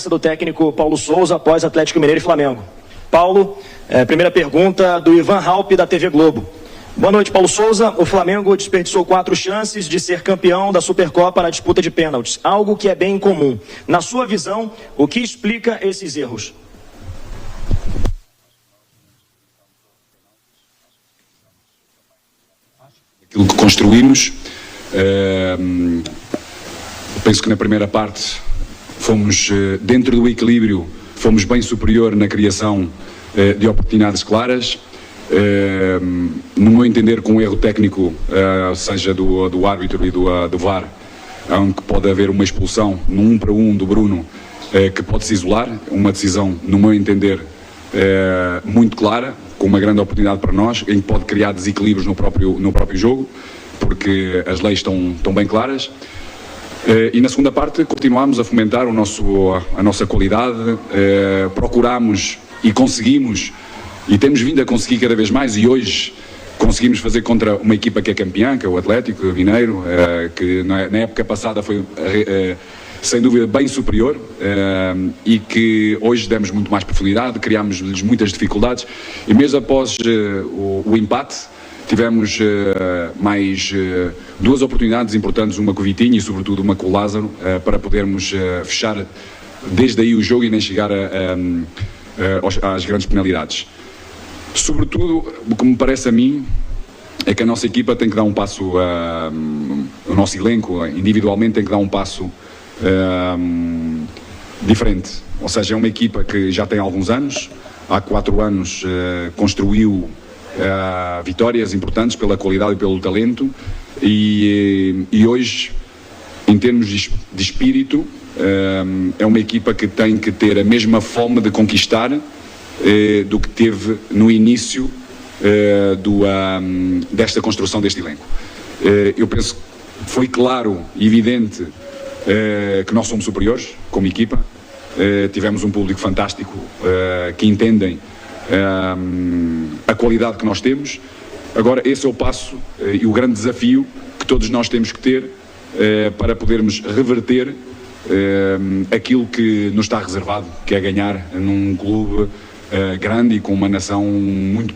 do técnico Paulo Souza após Atlético Mineiro e Flamengo. Paulo, primeira pergunta do Ivan Halpe, da TV Globo. Boa noite, Paulo Souza. O Flamengo desperdiçou 4 chances de ser campeão da Supercopa na disputa de pênaltis, algo que é bem incomum. Na sua visão, o que explica esses erros? Aquilo que construímos, penso que na primeira parte fomos, dentro do equilíbrio, fomos bem superior na criação de oportunidades claras. No meu entender, com um erro técnico, seja do árbitro e do VAR, onde pode haver uma expulsão no 1 para 1 do Bruno, que pode se isolar, uma decisão, no meu entender, muito clara, com uma grande oportunidade para nós, em que pode criar desequilíbrios no próprio jogo, porque as leis estão bem claras. E na segunda parte continuamos a fomentar a nossa qualidade, procuramos e conseguimos, e temos vindo a conseguir cada vez mais, e hoje conseguimos fazer contra uma equipa que é campeã, que é o Atlético Mineiro, que na época passada foi sem dúvida bem superior, e que hoje demos muito mais profundidade, criámos-lhes muitas dificuldades, e mesmo após o empate tivemos mais 2 oportunidades importantes, uma com o Vitinho e sobretudo uma com o Lázaro, para podermos fechar desde aí o jogo e nem chegar às grandes penalidades. Sobretudo, o que me parece a mim é que a nossa equipa tem que dar um passo, o nosso elenco individualmente tem que dar um passo diferente. Ou seja, é uma equipa que já tem alguns anos, há 4 anos construiu vitórias importantes pela qualidade e pelo talento, e hoje, em termos de espírito, é uma equipa que tem que ter a mesma fome de conquistar do que teve no início desta construção deste elenco. Eu penso que foi claro e evidente que nós somos superiores como equipa, tivemos um público fantástico que entendem a qualidade que nós temos. Agora esse é o passo e o grande desafio que todos nós temos que ter para podermos reverter aquilo que nos está reservado, que é ganhar num clube grande e com uma nação muito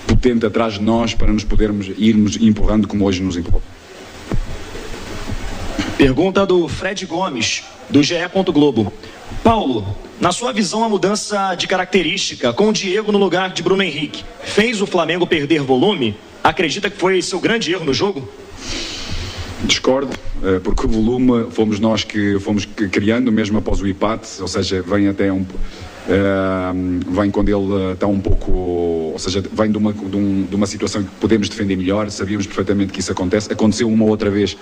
potente atrás de nós, para nos podermos irmos empurrando como hoje nos empurrou. Pergunta do Fred Gomes, do GE. Globo. Paulo, na sua visão, a mudança de característica com o Diego no lugar de Bruno Henrique fez o Flamengo perder volume? Acredita que foi seu grande erro no jogo? Discordo, porque o volume fomos nós que fomos criando mesmo após o empate, ou seja, vem até vem quando ele está um pouco, ou seja, vem de uma situação que podemos defender melhor, sabíamos perfeitamente que isso aconteceu uma outra vez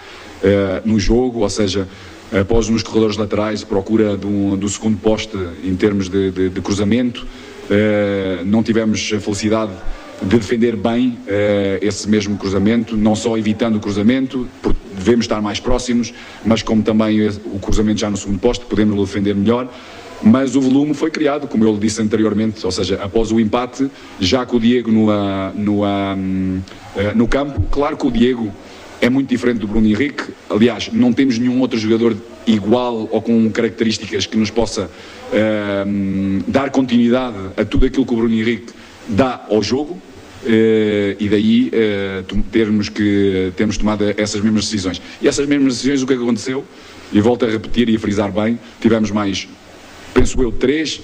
no jogo, ou seja, após nos corredores laterais, procura do segundo poste em termos de cruzamento, não tivemos a felicidade de defender bem esse mesmo cruzamento, não só evitando o cruzamento, porque devemos estar mais próximos, mas como também o cruzamento já no segundo poste, podemos defender melhor. Mas o volume foi criado, como eu lhe disse anteriormente, ou seja, após o empate, já com o Diego no campo. Claro que o Diego é muito diferente do Bruno Henrique, aliás, não temos nenhum outro jogador igual ou com características que nos possa dar continuidade a tudo aquilo que o Bruno Henrique dá ao jogo, e daí termos tomado essas mesmas decisões. E essas mesmas decisões, o que aconteceu, e volto a repetir e a frisar bem, tivemos mais, penso eu, 3,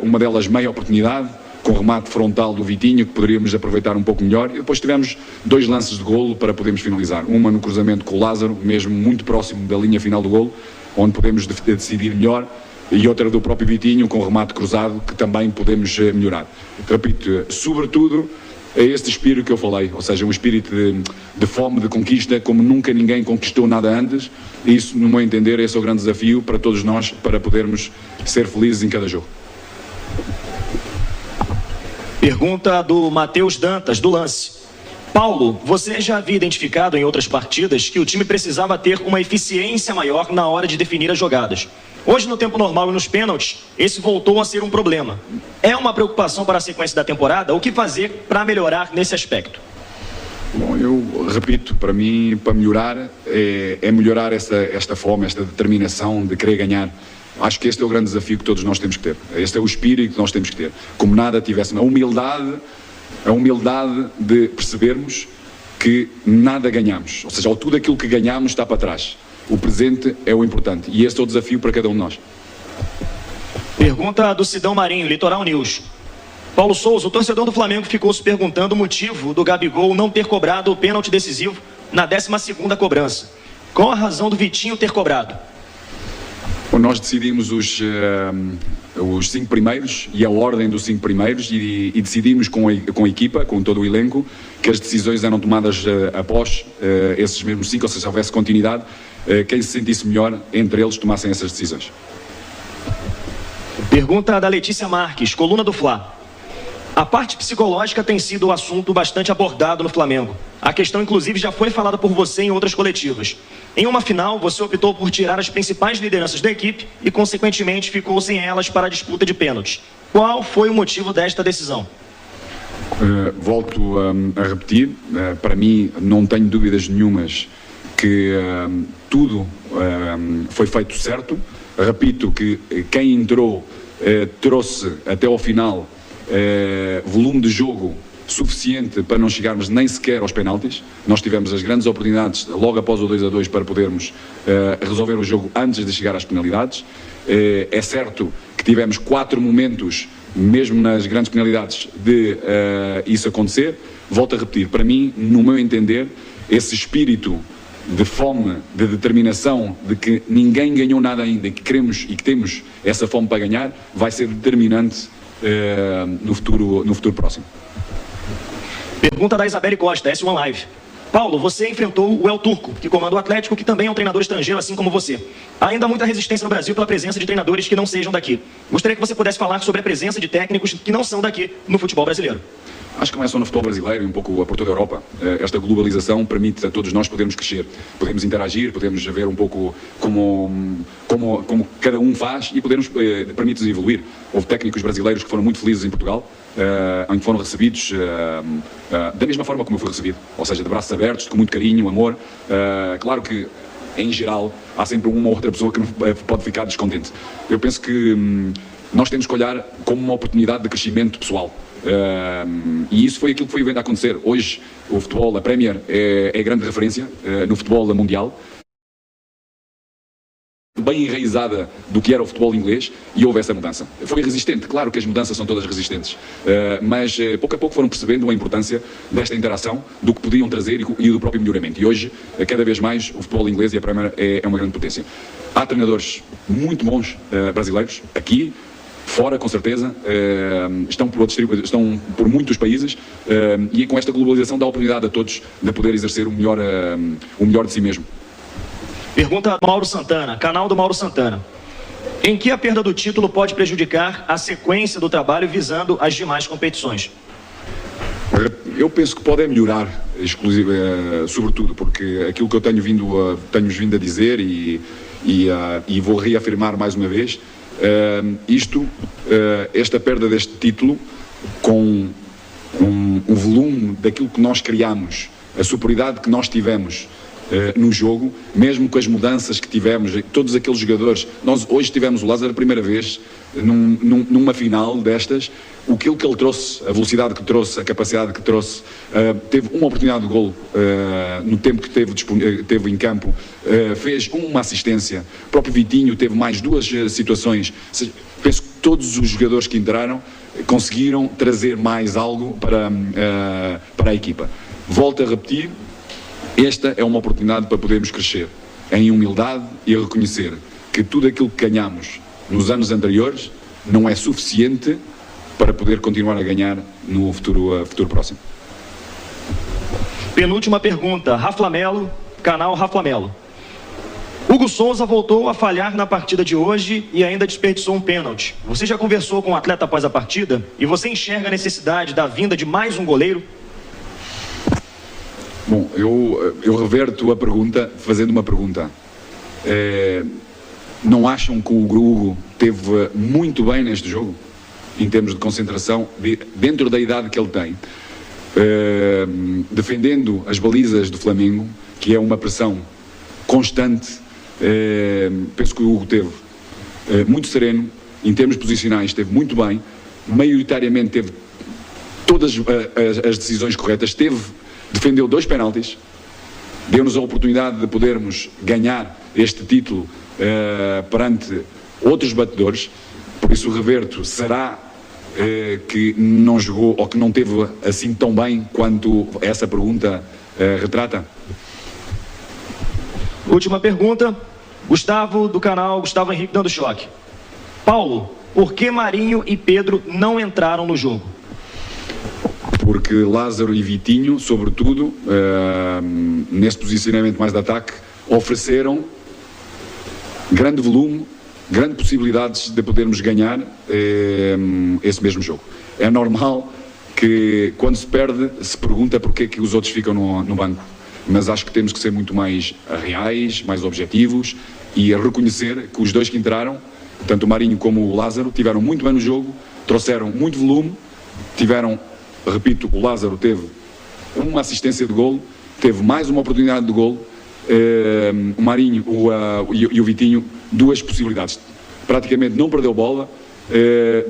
uma delas meia oportunidade, com remate frontal do Vitinho, que poderíamos aproveitar um pouco melhor, e depois tivemos 2 lances de golo para podermos finalizar. Uma no cruzamento com o Lázaro, mesmo muito próximo da linha final do golo, onde podemos decidir melhor, e outra do próprio Vitinho, com remate cruzado, que também podemos melhorar. Repito, sobretudo, é este espírito que eu falei, ou seja, um espírito de fome, de conquista, como nunca ninguém conquistou nada antes. E isso, no meu entender, esse é o grande desafio para todos nós, para podermos ser felizes em cada jogo. Pergunta do Matheus Dantas, do Lance. Paulo, você já havia identificado em outras partidas que o time precisava ter uma eficiência maior na hora de definir as jogadas. Hoje, no tempo normal e nos pênaltis, esse voltou a ser um problema. É uma preocupação para a sequência da temporada? O que fazer para melhorar nesse aspecto? Bom, eu repito, para mim, para melhorar, é melhorar esta fome, esta determinação de querer ganhar Acho que este é o grande desafio que todos nós temos que ter. Este é o espírito que nós temos que ter. Como nada tivéssemos, a humildade de percebermos que nada ganhamos. Ou seja, tudo aquilo que ganhamos está para trás. O presente é o importante. E este é o desafio para cada um de nós. Pergunta do Sidão Marinho, Litoral News. Paulo Souza, o torcedor do Flamengo ficou se perguntando o motivo do Gabigol não ter cobrado o pênalti decisivo na 12ª cobrança. Qual a razão do Vitinho ter cobrado? Nós decidimos os 5 primeiros e a ordem dos 5 primeiros e decidimos com a equipa, com todo o elenco, que as decisões eram tomadas após esses mesmos 5, ou seja, se houvesse continuidade, quem se sentisse melhor entre eles tomassem essas decisões. Pergunta da Letícia Marques, coluna do Fla. A parte psicológica tem sido um assunto bastante abordado no Flamengo. A questão, inclusive, já foi falada por você em outras coletivas. Em uma final, você optou por tirar as principais lideranças da equipe e, consequentemente, ficou sem elas para a disputa de pênaltis. Qual foi o motivo desta decisão? Volto a repetir, para mim não tenho dúvidas nenhumas que tudo foi feito certo. Repito que quem entrou trouxe até ao final volume de jogo suficiente para não chegarmos nem sequer aos penaltis. Nós tivemos as grandes oportunidades logo após o 2-2 para podermos resolver o jogo antes de chegar às penalidades. É certo que tivemos 4 momentos, mesmo nas grandes penalidades, de isso acontecer. Volto a repetir, para mim, no meu entender, esse espírito de fome, de determinação, de que ninguém ganhou nada ainda e que queremos e que temos essa fome para ganhar, vai ser determinante no futuro próximo. Pergunta da Isabelle Costa, S1 Live. Paulo, você enfrentou o El Turco, que comanda o Atlético, que também é um treinador estrangeiro, assim como você. Há ainda muita resistência no Brasil pela presença de treinadores que não sejam daqui. Gostaria que você pudesse falar sobre a presença de técnicos que não são daqui no futebol brasileiro. Acho que não é só no futebol brasileiro e um pouco por toda a Europa. Esta globalização permite a todos nós podermos crescer, podemos interagir, podemos ver um pouco como cada um faz e permite-nos evoluir. Houve técnicos brasileiros que foram muito felizes em Portugal, onde foram recebidos da mesma forma como eu fui recebido, ou seja, de braços abertos, com muito carinho, amor. Claro que, em geral, há sempre uma ou outra pessoa que pode ficar descontente. Eu penso que nós temos que olhar como uma oportunidade de crescimento pessoal. E isso foi aquilo que foi vendo a acontecer. Hoje o futebol, a Premier é a grande referência no futebol mundial, bem enraizada do que era o futebol inglês, e houve essa mudança. Foi resistente, claro que as mudanças são todas resistentes, mas pouco a pouco foram percebendo a importância desta interação, do que podiam trazer e do próprio melhoramento. E hoje, cada vez mais, o futebol inglês e a Premier é uma grande potência. Há treinadores muito bons brasileiros aqui, fora, com certeza, estão por muitos países, e com esta globalização dá a oportunidade a todos de poder exercer o melhor de si mesmo. Pergunta do Mauro Santana, canal do Mauro Santana. Em que a perda do título pode prejudicar a sequência do trabalho visando as demais competições? Eu penso que pode melhorar, sobretudo, porque aquilo que eu tenho vindo a dizer e vou reafirmar mais uma vez, esta perda deste título, com o volume daquilo que nós criamos, a superioridade que nós tivemos no jogo, mesmo com as mudanças que tivemos, todos aqueles jogadores. Nós hoje tivemos o Lázaro a primeira vez numa final destas. Aquilo que ele trouxe, a velocidade que trouxe, a capacidade que trouxe, teve uma oportunidade de golo no tempo que teve em campo, fez uma assistência. O próprio Vitinho teve mais 2 situações. Penso que todos os jogadores que entraram conseguiram trazer mais algo para a equipa. Volto a repetir, esta é uma oportunidade para podermos crescer em humildade e reconhecer que tudo aquilo que ganhamos nos anos anteriores não é suficiente para poder continuar a ganhar no futuro próximo. Penúltima pergunta, Rafa Melo, canal Rafa Melo. Hugo Souza voltou a falhar na partida de hoje e ainda desperdiçou um pênalti. Você já conversou com o atleta após a partida? E você enxerga a necessidade da vinda de mais um goleiro? Bom, eu reverto a pergunta fazendo uma pergunta. Não acham que o Hugo esteve muito bem neste jogo? Em termos de concentração, dentro da idade que ele tem, defendendo as balizas do Flamengo, que é uma pressão constante, penso que o Hugo teve muito sereno, em termos posicionais esteve muito bem, maioritariamente teve todas as decisões corretas, defendeu 2 penaltis, deu-nos a oportunidade de podermos ganhar este título perante outros batedores. Por isso o Reverto será que não jogou ou que não teve assim tão bem quanto essa pergunta retrata? Última pergunta, Gustavo do canal Gustavo Henrique dando choque. Paulo, por que Marinho e Pedro não entraram no jogo? Porque Lázaro e Vitinho, sobretudo, nesse posicionamento mais de ataque, ofereceram grande volume, grandes possibilidades de podermos ganhar esse mesmo jogo. É normal que, quando se perde, se pergunta porque é que os outros ficam no banco. Mas acho que temos que ser muito mais reais, mais objetivos e a reconhecer que os 2 que entraram, tanto o Marinho como o Lázaro, tiveram muito bem no jogo, trouxeram muito volume, tiveram, repito, o Lázaro teve uma assistência de golo, teve mais uma oportunidade de golo, o Marinho e o Vitinho 2 possibilidades. Praticamente não perdeu bola,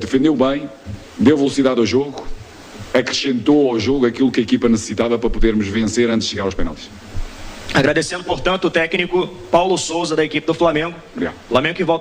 defendeu bem, deu velocidade ao jogo, acrescentou ao jogo aquilo que a equipa necessitava para podermos vencer antes de chegar aos penaltis. Agradecendo, portanto, o técnico Paulo Souza da equipe do Flamengo. Obrigado. Flamengo que volta